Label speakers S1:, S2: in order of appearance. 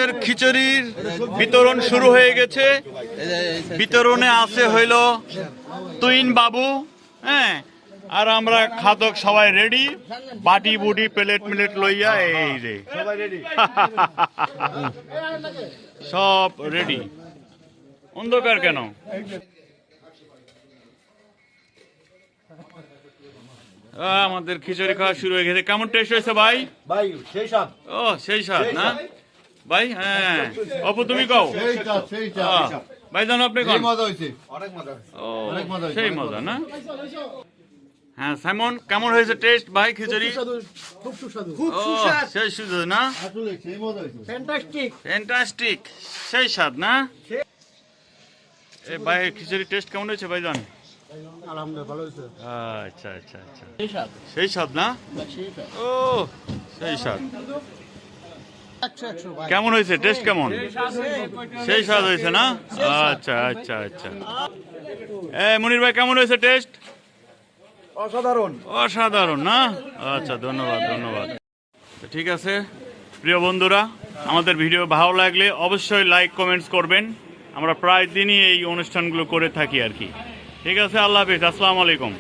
S1: আমাদের খিচুড়ির বিতরণ শুরু হয়ে গেছে। বিতরণে আছে হইল তুইন বাবু, হ্যাঁ, আর আমরা খাদক সবাই রেডি, বাটি বুটি প্লেট মিলেট লইয়া এই রে সব রেডি। অন্ধকার কেন? আমাদের খিচুড়ি খাওয়া শুরু হয়ে গেছে। কেমন টেস্ট হয়েছে ভাই?
S2: ভাই সেই স্বাদ।
S1: ও সেই স্বাদ না ভাই? হ্যাঁ অপু তুমি কও। ভাই জানো আপনি কোন? ও সেই মজা না? হ্যাঁ সাইমন কেমন হয়েছে টেস্ট ভাই খিচুড়ি?
S3: খুব সুস্বাদু।
S1: সেই সুন্দর না? ফ্যান্টাস্টিক, সেই স্বাদ না? এ ভাই খিচুড়ি টেস্ট কেমন হয়েছে ভাই জান?
S3: আলহামদুলিল্লাহ ভালো হয়েছে।
S1: আচ্ছা আচ্ছা আচ্ছা সেই স্বাদ না? ও সেই স্বাদ। কেমন হয়েছে টেস্ট কেমন? সেই স্বাদ হয়েছে না? আচ্ছা আচ্ছা আচ্ছা। এ মনির ভাই কেমন হয়েছে টেস্ট?
S2: অসাধারণ।
S1: অসাধারণ না? আচ্ছা ধন্যবাদ ধন্যবাদ। ঠিক আছে প্রিয় বন্ধুরা, আমাদের ভিডিও ভালো লাগলে অবশ্যই লাইক কমেন্টস করবেন। আমরা প্রায় দিনই এই অনুষ্ঠানগুলো করে থাকি আর কি। ঠিক আছে, আল্লাহ হাফিজ, আসসালামু আলাইকুম।